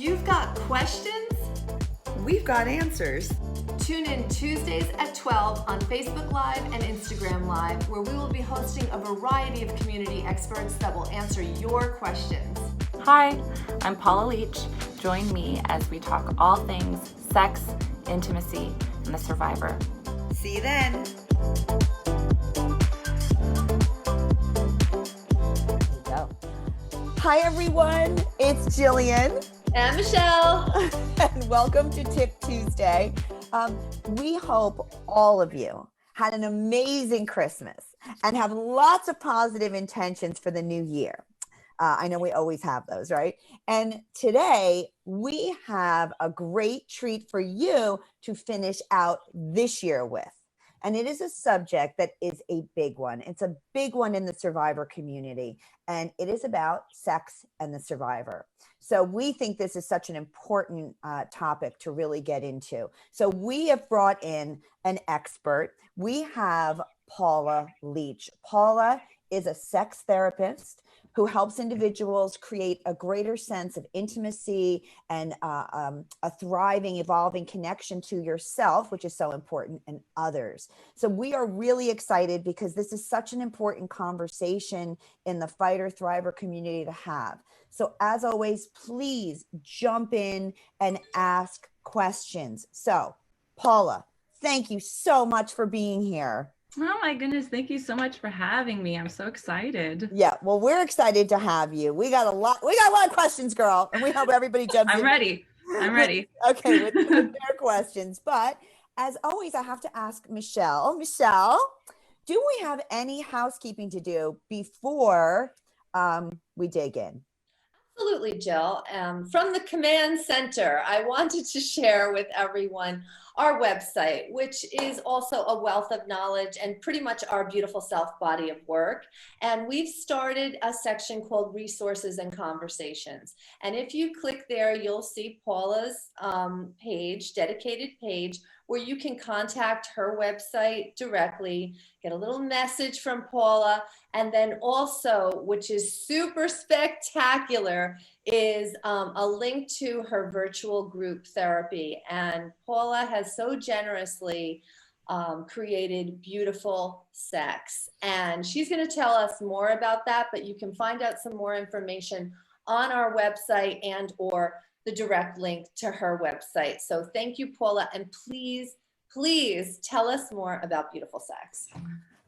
You've got questions? We've got answers. Tune in Tuesdays at 12 on Facebook Live and Instagram Live, where we will be hosting a variety of community experts that will answer your questions. Hi, I'm Paula Leech. Join me as we talk all things sex, intimacy, and the survivor. See you then. Hi everyone, it's Jillian and Michelle, and welcome to Tip Tuesday. We hope all of you had an amazing Christmas and have lots of positive intentions for the new year. I know we always have those, right? And today we have a great treat for you to finish out this year with. And it is a subject that is a big one. It's a big one in the survivor community, and it is about sex and the survivor. So we think this is such an important topic to really get into. So we have brought in an expert. We have Paula Leech. Paula is a sex therapist who helps individuals create a greater sense of intimacy and a thriving, evolving connection to yourself, which is so important, and others. So we are really excited because this is such an important conversation in the fighter thriver community to have. So as always, please jump in and ask questions. So Paula, thank you so much for being here. Oh my goodness, thank you so much for having me. I'm so excited. Yeah, well, we're excited to have you. We got a lot of questions, girl, and we hope everybody jumps in. I'm ready. Okay, with their questions. But as always, I have to ask Michelle. Michelle, do we have any housekeeping to do before we dig in? Absolutely, Jill. From the command center, I wanted to share with everyone our website, which is also a wealth of knowledge and pretty much our beautiful self body of work. And we've started a section called Resources and Conversations. And if you click there, you'll see Paula's page, dedicated page, where you can contact her website directly, get a little message from Paula, and then also, which is super spectacular, is a link to her virtual group therapy. And Paula has so generously created Beautiful Sex. And she's going to tell us more about that, but you can find out some more information on our website and or the direct link to her website. So thank you, Paula. And please, please tell us more about Beautiful Sex.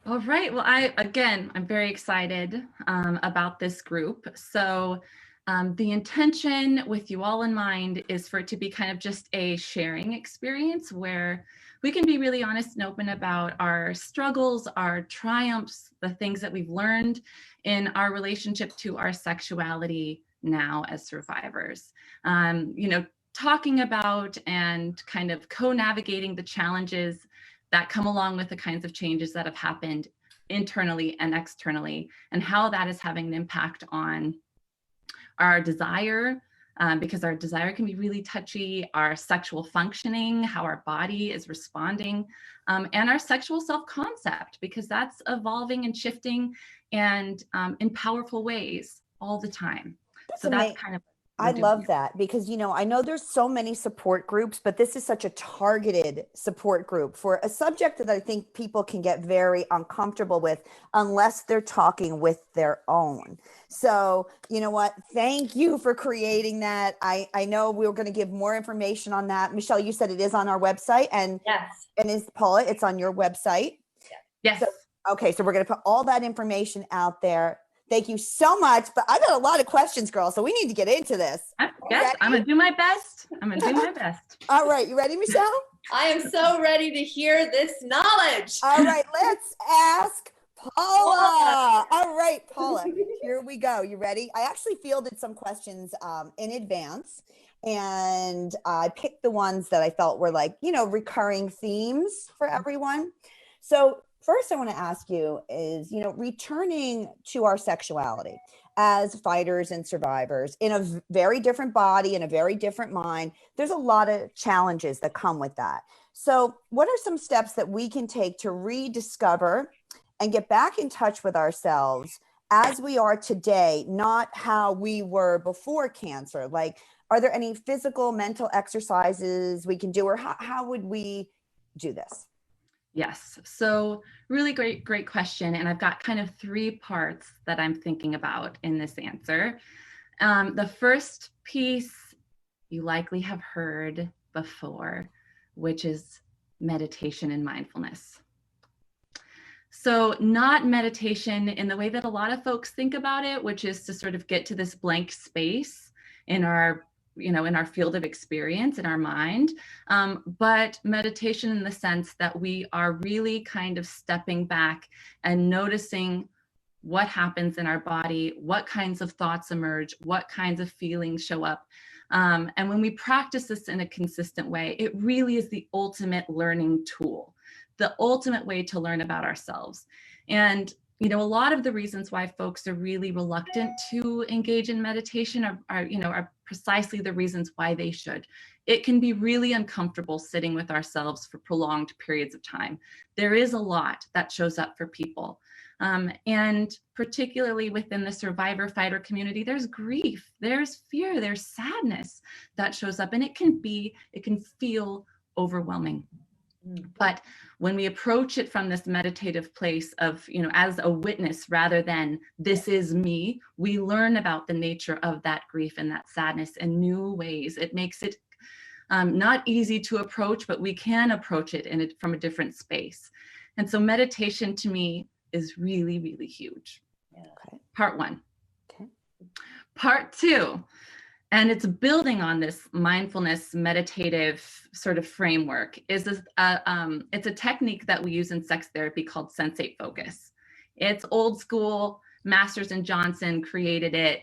All right. Well, I'm very excited about this group. So the intention with you all in mind is for it to be kind of just a sharing experience where we can be really honest and open about our struggles, our triumphs, the things that we've learned in our relationship to our sexuality now as survivors. Talking about and kind of co-navigating the challenges that come along with the kinds of changes that have happened internally and externally, and how that is having an impact on our desire, because our desire can be really touchy, our sexual functioning, how our body is responding, and our sexual self-concept, because that's evolving and shifting and in powerful ways all the time. So that's kind of I love that because, I know there's so many support groups, but this is such a targeted support group for a subject that I think people can get very uncomfortable with unless they're talking with their own. So, you know what? Thank you for creating that. I know we were going to give more information on that. Michelle, you said it is on our website, and yes, and is Paula, it's on your website. Yes. So, okay. So we're going to put all that information out there. Thank you so much. But I got a lot of questions, girl. So we need to get into this. Yes, I'm going to do my best. All right. You ready, Michelle? I am so ready to hear this knowledge. All right. Let's ask Paula. All right, Paula, here we go. You ready? I actually fielded some questions in advance, and I picked the ones that I felt were recurring themes for everyone. So first I want to ask you is, returning to our sexuality as fighters and survivors in a very different body and a very different mind, there's a lot of challenges that come with that. So what are some steps that we can take to rediscover and get back in touch with ourselves as we are today, not how we were before cancer? Like, are there any physical, mental exercises we can do, or how would we do this? Yes. So really great question. And I've got kind of three parts that I'm thinking about in this answer. The first piece you likely have heard before, which is meditation and mindfulness. So not meditation in the way that a lot of folks think about it, which is to sort of get to this blank space in our in our field of experience, in our mind, but meditation in the sense that we are really kind of stepping back and noticing what happens in our body, what kinds of thoughts emerge, what kinds of feelings show up. And when we practice this in a consistent way, it really is the ultimate learning tool, the ultimate way to learn about ourselves. And a lot of the reasons why folks are really reluctant to engage in meditation are precisely the reasons why they should. It can be really uncomfortable sitting with ourselves for prolonged periods of time. There is a lot that shows up for people. And particularly within the survivor fighter community, there's grief, there's fear, there's sadness that shows up, and it can feel overwhelming. But when we approach it from this meditative place of, as a witness rather than this is me, we learn about the nature of that grief and that sadness in new ways. It makes it not easy to approach, but we can approach it from a different space. And so meditation to me is really, really huge. Yeah. Okay. Part one. Okay. Part two. And it's building on this mindfulness meditative sort of framework. It's a technique that we use in sex therapy called Sense8 Focus. It's old school. Masters and Johnson created it,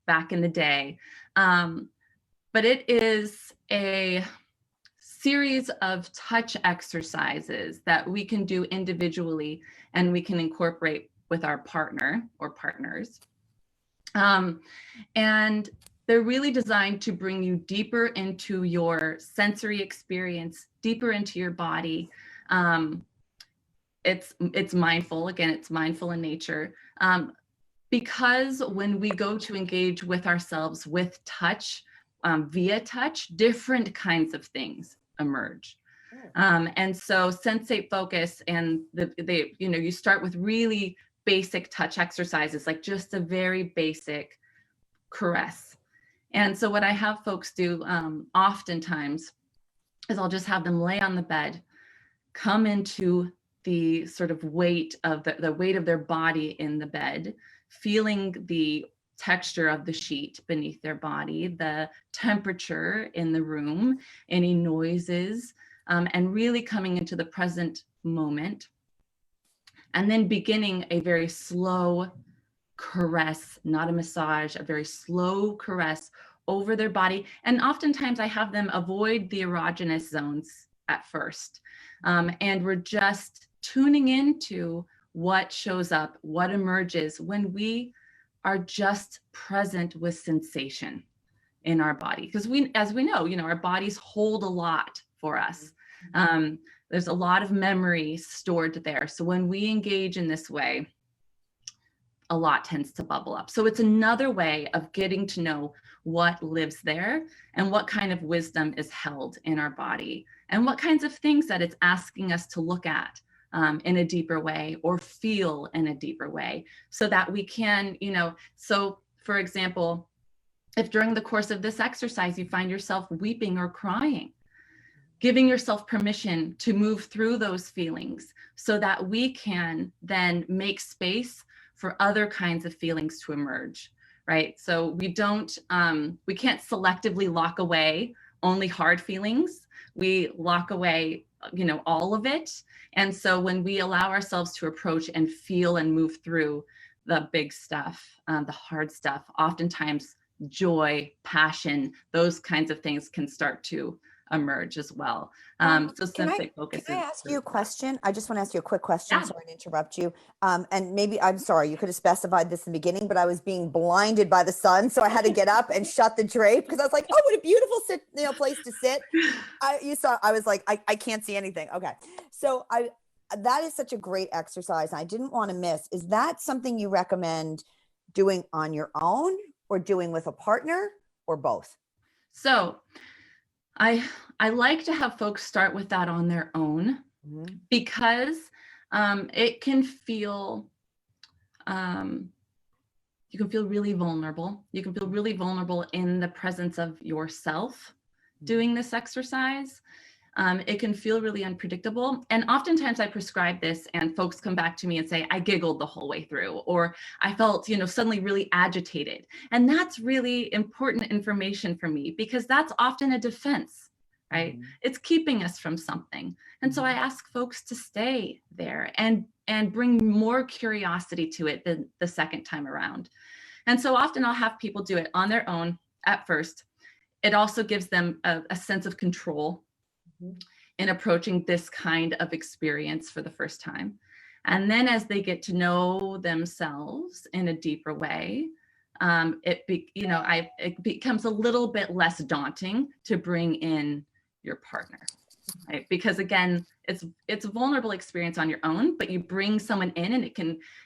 back in the day. But it is a series of touch exercises that we can do individually and we can incorporate with our partner or partners. And they're really designed to bring you deeper into your sensory experience, deeper into your body. It's mindful, again, it's mindful in nature. Because when we go to engage with ourselves with touch, via touch, different kinds of things emerge. And so Sense8 Focus and you start with really basic touch exercises, like just a very basic caress. And so what I have folks do oftentimes is I'll just have them lay on the bed, come into the sort of weight of the weight of their body in the bed, feeling the texture of the sheet beneath their body, the temperature in the room, any noises, and really coming into the present moment. And then beginning a very slow caress, not a massage, a very slow caress over their body. And oftentimes I have them avoid the erogenous zones at first. And we're just tuning into what shows up, what emerges when we are just present with sensation in our body. Because as we know, our bodies hold a lot for us. There's a lot of memory stored there. So when we engage in this way, a lot tends to bubble up. So it's another way of getting to know what lives there and what kind of wisdom is held in our body and what kinds of things that it's asking us to look at in a deeper way or feel in a deeper way so that we can, so for example, if during the course of this exercise, you find yourself weeping or crying, giving yourself permission to move through those feelings so that we can then make space for other kinds of feelings to emerge, right? So we can't selectively lock away only hard feelings. We lock away, all of it. And so when we allow ourselves to approach and feel and move through the big stuff, the hard stuff, oftentimes joy, passion, those kinds of things can start to emerge as well. So Sense8 Focus. Can I ask you a question? I just want to ask you a quick question. Yeah. Sorry to interrupt you. And maybe, I'm sorry, you could have specified this in the beginning, but I was being blinded by the sun. So I had to get up and shut the drape because I was like, oh, what a beautiful place to sit. I was like, I can't see anything. Okay. So that is such a great exercise. I didn't want to miss. Is that something you recommend doing on your own or doing with a partner or both? So I like to have folks start with that on their own, because it can feel, you can feel really vulnerable. You can feel really vulnerable in the presence of yourself doing this exercise. It can feel really unpredictable. And oftentimes I prescribe this and folks come back to me and say, I giggled the whole way through, or I felt, suddenly really agitated. And that's really important information for me, because that's often a defense, right? It's keeping us from something. And so I ask folks to stay there and bring more curiosity to it than the second time around. And so often I'll have people do it on their own at first. It also gives them a sense of control in approaching this kind of experience for the first time. And then as they get to know themselves in a deeper way, it becomes a little bit less daunting to bring in your partner, right? Because again, it's a vulnerable experience on your own, but you bring someone in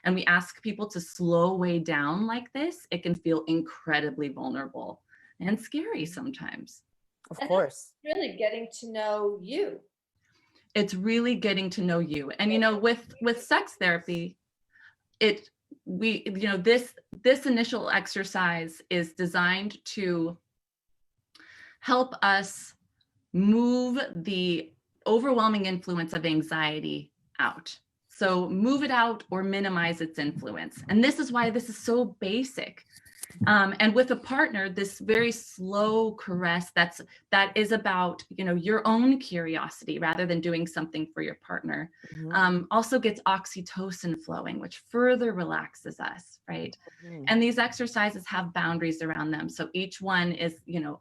and we ask people to slow way down like this, it can feel incredibly vulnerable and scary sometimes. Of course. Really getting to know you. It's really getting to know you. And with sex therapy, this initial exercise is designed to help us move the overwhelming influence of anxiety out. So move it out or minimize its influence. And this is why this is so basic. And with a partner, this very slow caress that is about your own curiosity rather than doing something for your partner, also gets oxytocin flowing, which further relaxes us, right? And these exercises have boundaries around them. So each one is,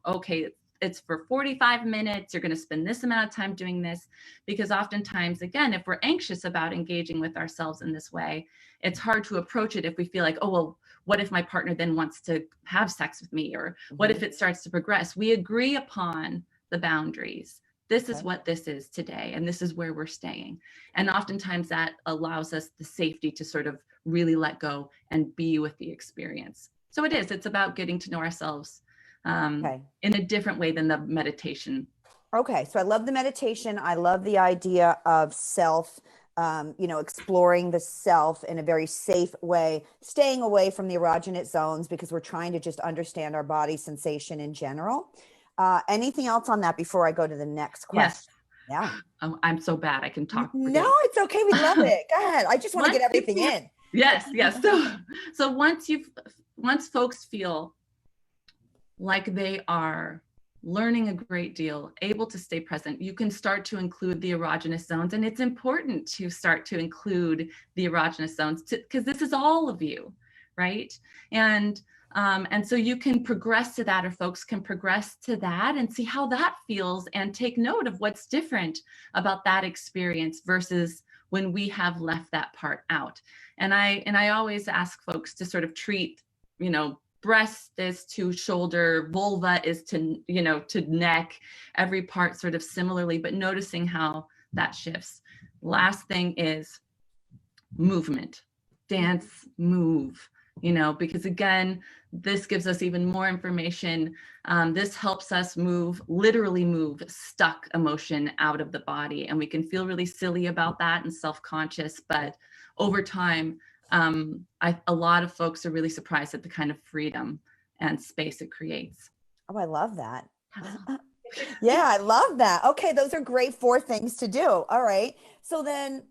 okay, it's for 45 minutes, you're going to spend this amount of time doing this, because oftentimes, again, if we're anxious about engaging with ourselves in this way, it's hard to approach it if we feel like, oh, well, what if my partner then wants to have sex with me? Or what if it starts to progress? We agree upon the boundaries. This is what this is today, and this is where we're staying. And oftentimes that allows us the safety to sort of really let go and be with the experience. So it's about getting to know ourselves in a different way than the meditation. Okay, so I love the meditation. I love the idea of self, exploring the self in a very safe way, staying away from the erogenous zones because we're trying to just understand our body sensation in general. Anything else on that before I go to the next question? Yes. Yeah. Oh, I'm so bad. I can talk. No, it's okay. We love it. Go ahead. I just want to get everything in. Yes. So once folks feel like they are learning a great deal, able to stay present, you can start to include the erogenous zones. And it's important to start to include the erogenous zones because this is all of you, right? And so you can progress to that, or folks can progress to that and see how that feels and take note of what's different about that experience versus when we have left that part out. And I always ask folks to sort of treat, breast is to shoulder, vulva is to neck, every part sort of similarly, but noticing how that shifts. Last thing is movement, dance, move, because again, this gives us even more information. This helps us literally move stuck emotion out of the body. And we can feel really silly about that and self-conscious, but over time, a lot of folks are really surprised at the kind of freedom and space it creates. Oh, I love that. Yeah, I love that. Okay, those are great 4 things to do. All right. So then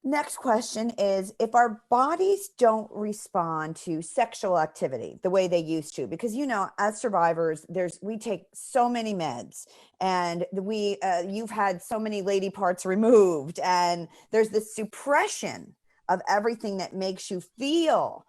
next question is, if our bodies don't respond to sexual activity the way they used to, because, as survivors, we take so many meds and you've had so many lady parts removed, and there's this suppression of everything that makes you feel,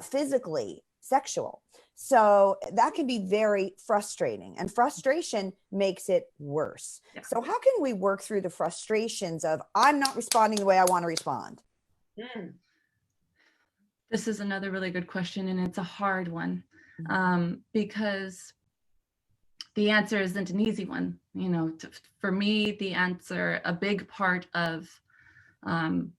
physically sexual. So that can be very frustrating, and frustration makes it worse. Yeah. So how can we work through the frustrations of I'm not responding the way I want to respond? This is another really good question, and it's a hard one, because the answer isn't an easy one. For me, the answer, a big part of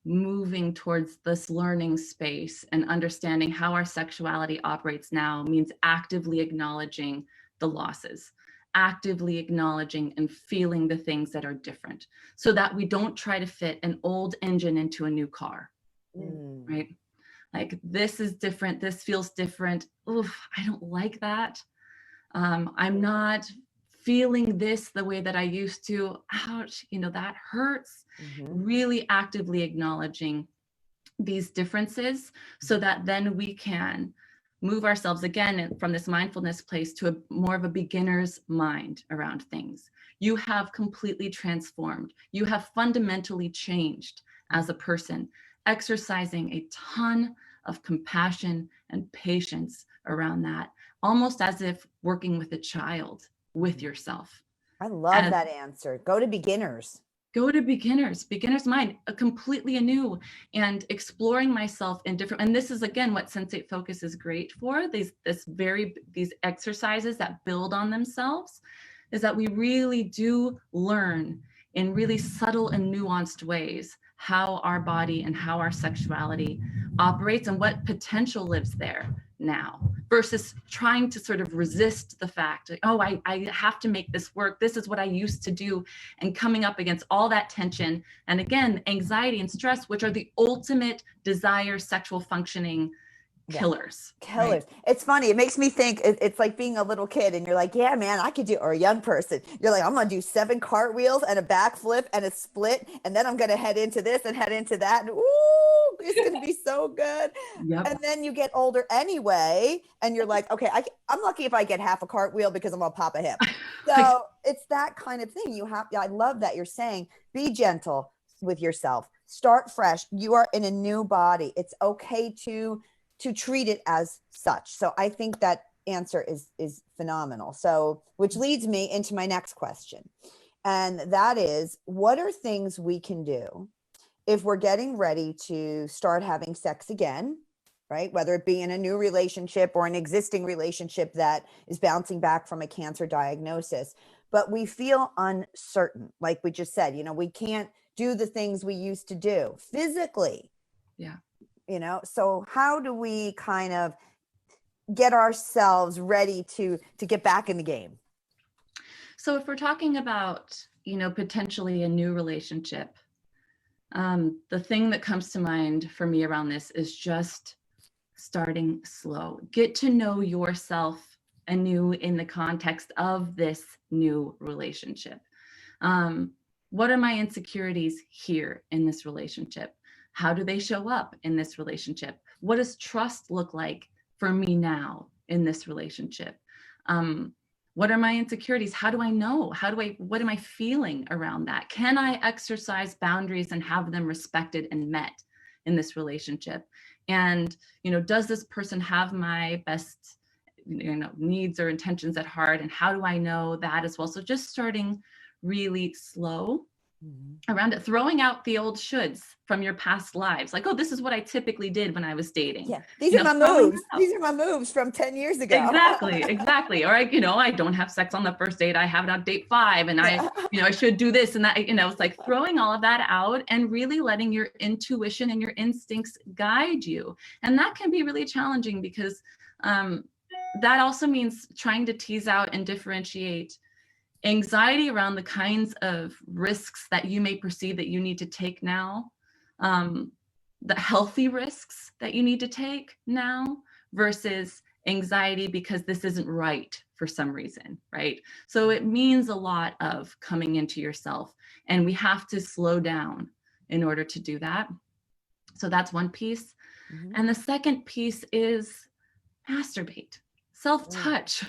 moving towards this learning space and understanding how our sexuality operates now means actively acknowledging the losses, actively acknowledging and feeling the things that are different so that we don't try to fit an old engine into a new car, right? Like, this is different. This feels different. Oof, I don't like that. I'm not feeling this the way that I used to. Ouch, that hurts. Really actively acknowledging these differences so that then we can move ourselves again from this mindfulness place to more of a beginner's mind around things. You have completely transformed. You have fundamentally changed as a person, exercising a ton of compassion and patience around that, almost as if working with a child with yourself. I love that answer. Go to beginners. Go to beginner's mind, completely anew, and exploring myself in different, and this is again what Sense8 Focus is great for, these exercises that build on themselves, is that we really do learn in really subtle and nuanced ways how our body and how our sexuality operates and what potential lives there now, versus trying to sort of resist the fact, like, oh, I have to make this work. This is what I used to do, and coming up against all that tension. And again, anxiety and stress, which are the ultimate desire, sexual functioning killers. Killers. Right? It's funny. It makes me think it's like being a little kid and you're like, yeah, man, I could do, or a young person. You're like, I'm going to do 7 cartwheels and a backflip and a split. And then I'm going to head into this and head into that. And ooh, it's going to be so good. Yep. And then you get older anyway. And you're like, okay, I'm lucky if I get half a cartwheel because I'm going to pop a hip. So it's that kind of thing. I love that you're saying, be gentle with yourself. Start fresh. You are in a new body. It's okay to treat it as such. So I think that answer is phenomenal. So, which leads me into my next question. And that is, what are things we can do if we're getting ready to start having sex again, right? Whether it be in a new relationship or an existing relationship that is bouncing back from a cancer diagnosis, but we feel uncertain. Like we just said, we can't do the things we used to do physically. Yeah. So how do we kind of get ourselves ready to get back in the game? So if we're talking about, potentially a new relationship, the thing that comes to mind for me around this is just starting slow. Get to know yourself anew in the context of this new relationship. What are my insecurities here in this relationship? How do they show up in this relationship? What does trust look like for me now in this relationship? What are my insecurities? How do I know? What am I feeling around that? Can I exercise boundaries and have them respected and met in this relationship? And, does this person have my best, needs or intentions at heart? And how do I know that as well? So just starting really slow around it, throwing out the old shoulds from your past lives. Like, oh, this is what I typically did when I was dating. Yeah, these are my moves. These are my moves from 10 years ago. Exactly. Or I don't have sex on the first date. I have it on date 5, and I should do this and that. It's like throwing all of that out and really letting your intuition and your instincts guide you. And that can be really challenging because that also means trying to tease out and differentiate anxiety around the kinds of risks that you may perceive that you need to take now, the healthy risks that you need to take now versus anxiety because this isn't right for some reason, right? So it means a lot of coming into yourself, and we have to slow down in order to do that. So that's one piece. Mm-hmm. And the second piece is masturbate. Self-touch,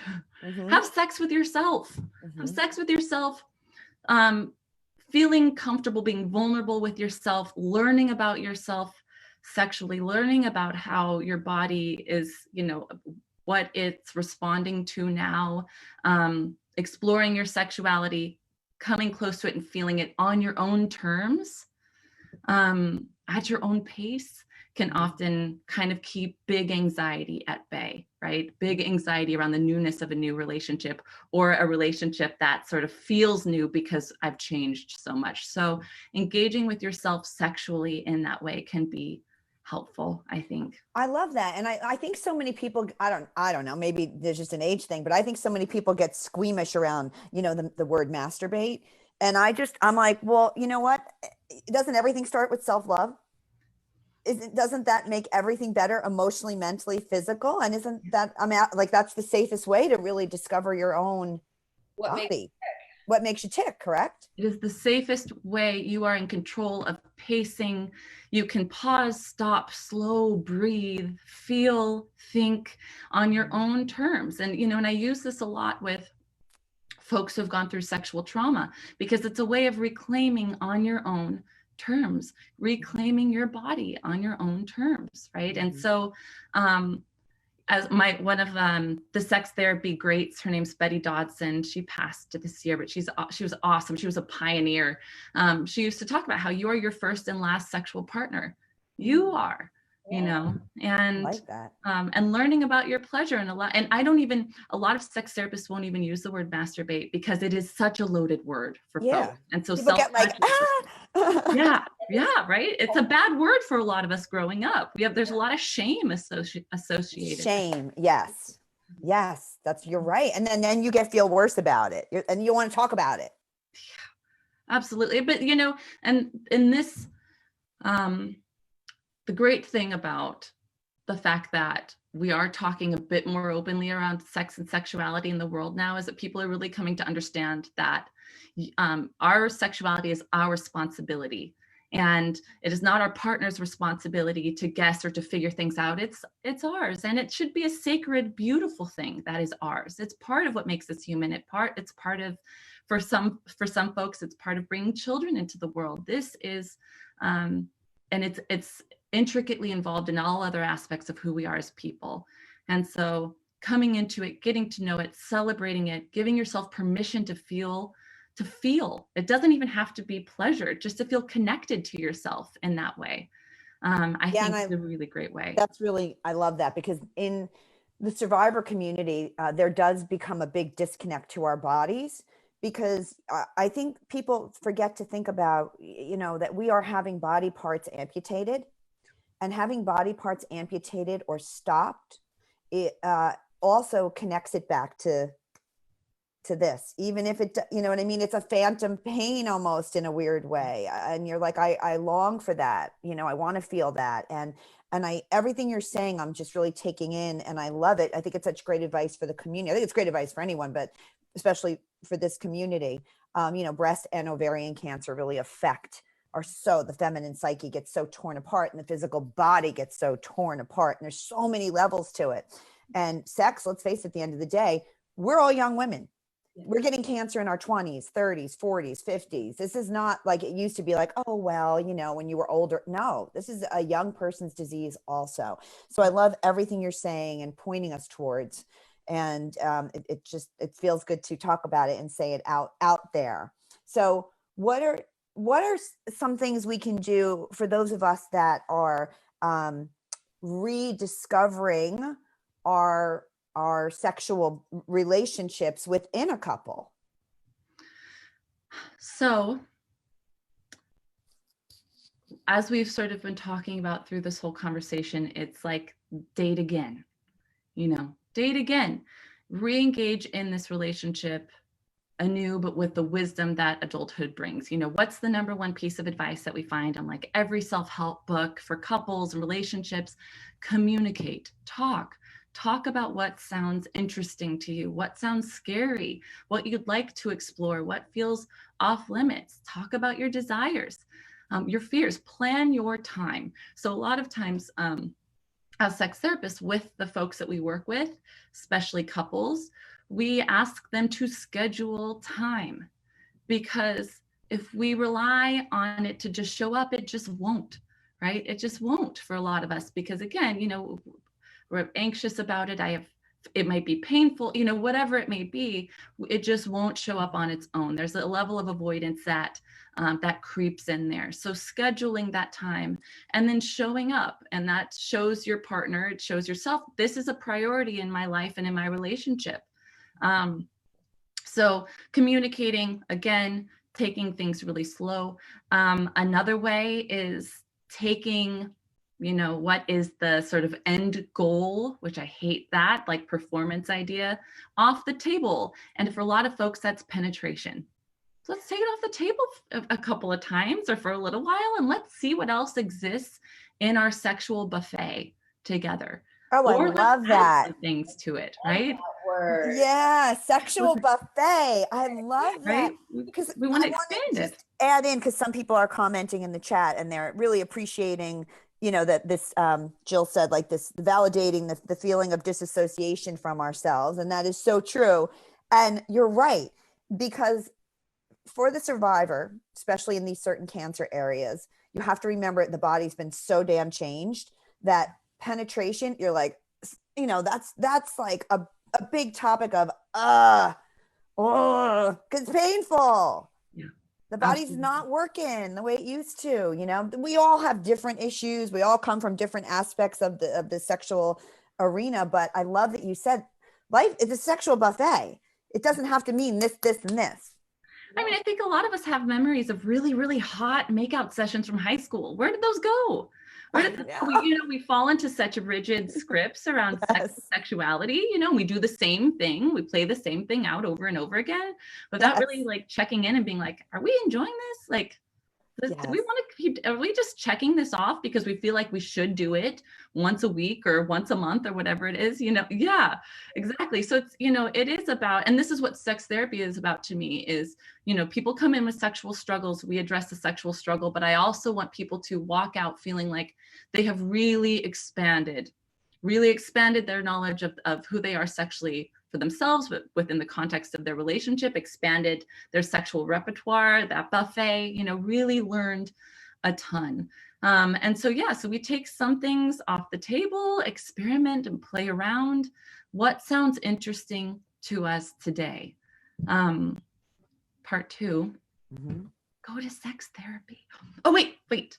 have sex with yourself, have sex with yourself, feeling comfortable, being vulnerable with yourself, learning about yourself sexually, learning about how your body is, what it's responding to now, exploring your sexuality, coming close to it and feeling it on your own terms, at your own pace, can often kind of keep big anxiety at bay, right? Big anxiety around the newness of a new relationship or a relationship that sort of feels new because I've changed so much. So engaging with yourself sexually in that way can be helpful, I think. I love that. And I think so many people, I don't know, maybe there's just an age thing, but I think so many people get squeamish around, the word masturbate. And I'm like, well, you know what? Doesn't everything start with self-love? Doesn't that make everything better emotionally, mentally, physical? And isn't that, like, that's the safest way to really discover your own body. What makes you tick, correct? It is the safest way. You are in control of pacing. You can pause, stop, slow, breathe, feel, think on your own terms. And, and I use this a lot with folks who've gone through sexual trauma, because it's a way of reclaiming on your own terms, reclaiming your body on your own terms, right? And so, as one of the sex therapy greats, her name's Betty Dodson. She passed this year, but she was awesome. She was a pioneer. She used to talk about how you are your first and last sexual partner. You are, and I like that. And learning about your pleasure and a lot of sex therapists won't even use the word masturbate because it is such a loaded word for folks. And so people get like, yeah, right. It's a bad word for a lot of us growing up. There's a lot of shame associated. Shame, yes, you're right. And then you feel worse about it, and you want to talk about it. Yeah, absolutely. But and in this, the great thing about the fact that we are talking a bit more openly around sex and sexuality in the world now is that people are really coming to understand that our sexuality is our responsibility. And it is not our partner's responsibility to guess or to figure things out. It's ours, and it should be a sacred, beautiful thing that is ours. It's part of what makes us human. It's part of, for some folks, it's part of bringing children into the world. This is, and it's intricately involved in all other aspects of who we are as people. And so coming into it, getting to know it, celebrating it, giving yourself permission to feel. It doesn't even have to be pleasure, just to feel connected to yourself in that way. I think it's a really great way. I love that, because in the survivor community, there does become a big disconnect to our bodies, because I think people forget to think about, that we are having body parts amputated, and having body parts amputated or stopped, it also connects it back to this, even if it, it's a phantom pain almost in a weird way. And you're like, I long for that. I want to feel that. And everything you're saying, I'm just really taking in, and I love it. I think it's such great advice for the community. I think it's great advice for anyone, but especially for this community. Breast and ovarian cancer really the feminine psyche gets so torn apart, and the physical body gets so torn apart. And there's so many levels to it. And sex, let's face it, at the end of the day, we're all young women. We're getting cancer in our 20s, 30s, 40s, 50s. This is not like it used to be like, oh, well, when you were older. No, this is a young person's disease also. So I love everything you're saying and pointing us towards. And it feels good to talk about it and say it out there. So what are some things we can do for those of us that are rediscovering our sexual relationships within a couple? So, as we've sort of been talking about through this whole conversation, it's like date again, date again, re-engage in this relationship anew, but with the wisdom that adulthood brings. What's the number one piece of advice that we find on like every self-help book for couples and relationships? Communicate, talk about what sounds interesting to you, what sounds scary, what you'd like to explore, what feels off limits. Talk about your desires, your fears, plan your time. So a lot of times, as sex therapists, with the folks that we work with, especially couples, we ask them to schedule time, because if we rely on it to just show up, it just won't, right? It just won't for a lot of us, because again, we're anxious about it. It might be painful, whatever it may be, it just won't show up on its own. There's a level of avoidance that creeps in there. So scheduling that time and then showing up, and that shows your partner, it shows yourself, this is a priority in my life and in my relationship. So communicating, again, taking things really slow. Another way is taking what is the sort of end goal, which I hate that, like performance idea, off the table. And for a lot of folks, that's penetration. So let's take it off the table a couple of times or for a little while, and let's see what else exists in our sexual buffet together. Oh, I Or love let's add that. some things to it, right? Word. Yeah, sexual buffet. I love that. Right? Because We I want to want expand to it. just add in, because some people are commenting in the chat and they're really appreciating, that this, Jill said, like this, validating the feeling of disassociation from ourselves. And that is so true. And you're right, because for the survivor, especially in these certain cancer areas, you have to remember the body's been so damn changed that penetration, you're like, that's like a big topic of, because it's painful. Yeah, the body's absolutely. not working the way it used to. We all have different issues. We all come from different aspects of the sexual arena. But I love that you said life is a sexual buffet. It doesn't have to mean this, and this. I mean, I think a lot of us have memories of really, really hot makeout sessions from high school. Where did those go? Where did we fall into such rigid scripts around sexuality. We do the same thing. We play the same thing out over and over again without really like checking in and being like, are we enjoying this? Like, do we want to keep, are we just checking this off because we feel like we should do it once a week or once a month or whatever it is, Yeah, exactly. So it's, it is about, and this is what sex therapy is about to me is, people come in with sexual struggles, we address the sexual struggle, but I also want people to walk out feeling like they have really expanded their knowledge of who they are sexually for themselves, but within the context of their relationship, expanded their sexual repertoire, that buffet, really learned a ton. And so we take some things off the table, experiment and play around. What sounds interesting to us today? Part 2, go to sex therapy. Oh, wait,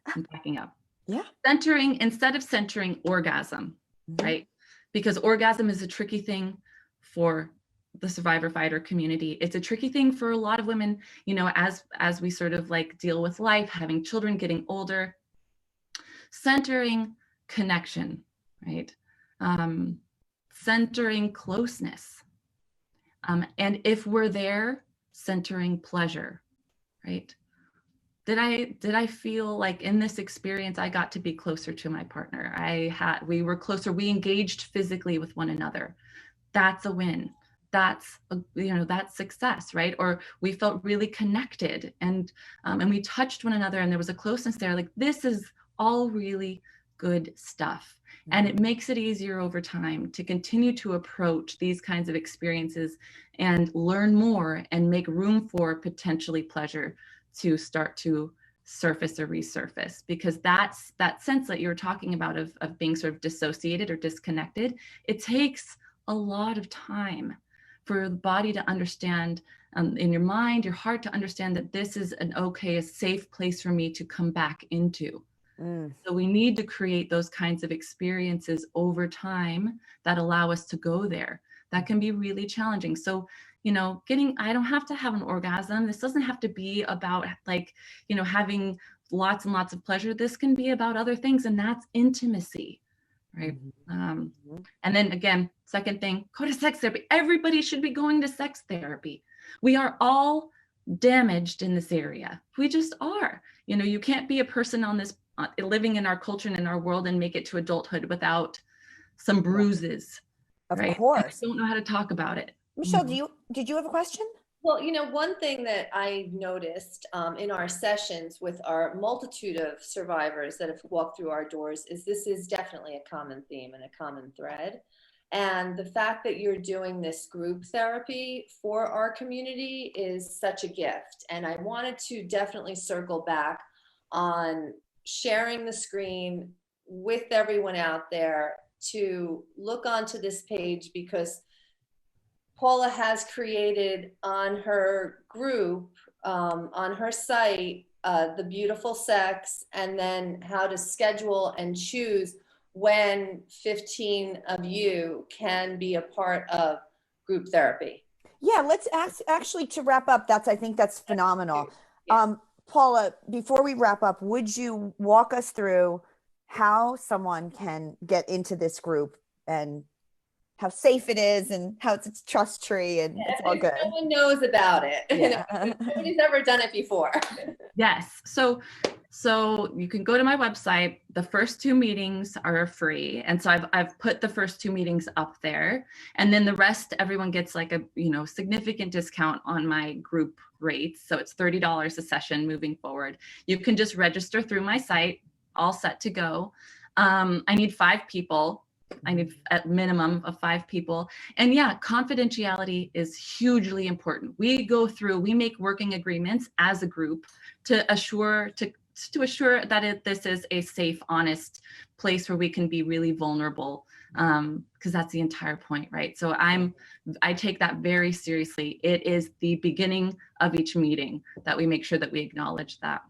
I'm backing up. Yeah. Instead of centering orgasm, right? Because orgasm is a tricky thing for the survivor fighter community. It's a tricky thing for a lot of women, as we sort of like deal with life, having children, getting older, centering connection, right? Centering closeness. And if we're there, centering pleasure, right? Did I feel like in this experience, I got to be closer to my partner? We were closer, we engaged physically with one another. That's a win. That's success, right? Or we felt really connected and we touched one another and there was a closeness there. Like, this is all really good stuff. And it makes it easier over time to continue to approach these kinds of experiences and learn more and make room for potentially pleasure to start to surface or resurface, because that's that sense that you're talking about of being sort of dissociated or disconnected. It takes a lot of time for the body to understand, in your mind, your heart to understand that this is a safe place for me to come back into. So we need to create those kinds of experiences over time that allow us to go there. That can be really challenging. So, I don't have to have an orgasm. This doesn't have to be about having lots and lots of pleasure. This can be about other things, and that's intimacy, right? And then again, second thing, go to sex therapy. Everybody should be going to sex therapy. We are all damaged in this area. We just are. You can't be a person on this living in our culture and in our world and make it to adulthood without some bruises. Of right? course. I don't know how to talk about it. Michelle, did you have a question? Well, one thing that I noticed in our sessions with our multitude of survivors that have walked through our doors is this is definitely a common theme and a common thread. And the fact that you're doing this group therapy for our community is such a gift. And I wanted to definitely circle back on sharing the screen with everyone out there to look onto this page, because Paula has created on her group, on her site, the beautiful sex, and then how to schedule and choose when 15 of you can be a part of group therapy. Yeah, let's actually to wrap up. I think that's phenomenal. Yeah. Paula, before we wrap up, would you walk us through how someone can get into this group and how safe it is and how it's a trust tree and it's all good. No one knows about it. Yeah. Nobody's ever done it before. Yes. So you can go to my website. The first 2 meetings are free. And so I've put the first 2 meetings up there, and then the rest, everyone gets like a, significant discount on my group rates. So it's $30 a session moving forward. You can just register through my site, all set to go. I need 5 people. I need at minimum of 5 people. And yeah, confidentiality is hugely important. We make working agreements as a group to assure that this is a safe, honest place where we can be really vulnerable, because that's the entire point, right? So I take that very seriously. It is the beginning of each meeting that we make sure that we acknowledge that.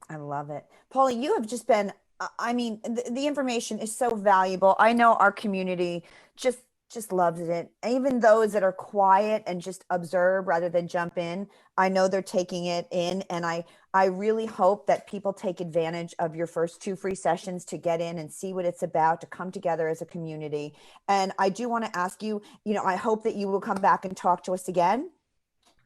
I love it. Paula, you have just been, the information is so valuable. I know our community just loves it. Even those that are quiet and just observe rather than jump in, I know they're taking it in. And I really hope that people take advantage of your first 2 free sessions to get in and see what it's about, to come together as a community. And I do want to ask you, I hope that you will come back and talk to us again.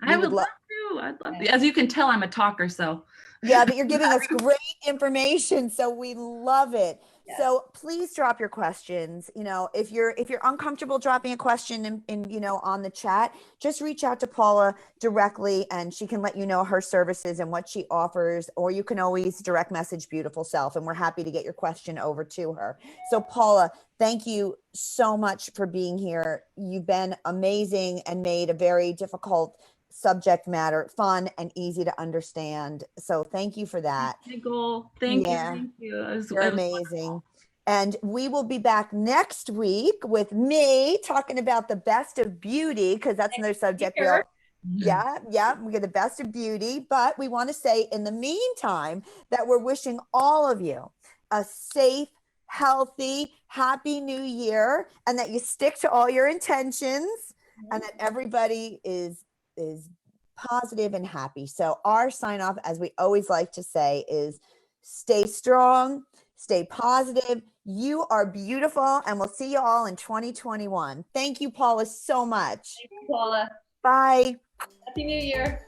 I would love to. I'd love to. As you can tell, I'm a talker, so. Yeah, but you're giving us great information, so we love it. Yes. So please drop your questions. If you're uncomfortable dropping a question in on the chat, just reach out to Paula directly, and she can let you know her services and what she offers. Or you can always direct message Beautiful Self, and we're happy to get your question over to her. So Paula, thank you so much for being here. You've been amazing and made a very difficult subject matter fun and easy to understand. So thank you for that. Nicole, thank you. You're amazing. And we will be back next week with me talking about the best of beauty, because that's another subject. We get the best of beauty. But we want to say in the meantime that we're wishing all of you a safe, healthy, happy new year, and that you stick to all your intentions, and that everybody is positive and happy. So our sign off, as we always like to say, is stay strong, stay positive. You are beautiful, and we'll see you all in 2021. Thank you, Paula, so much. Thank you, Paula. Bye. Happy New Year.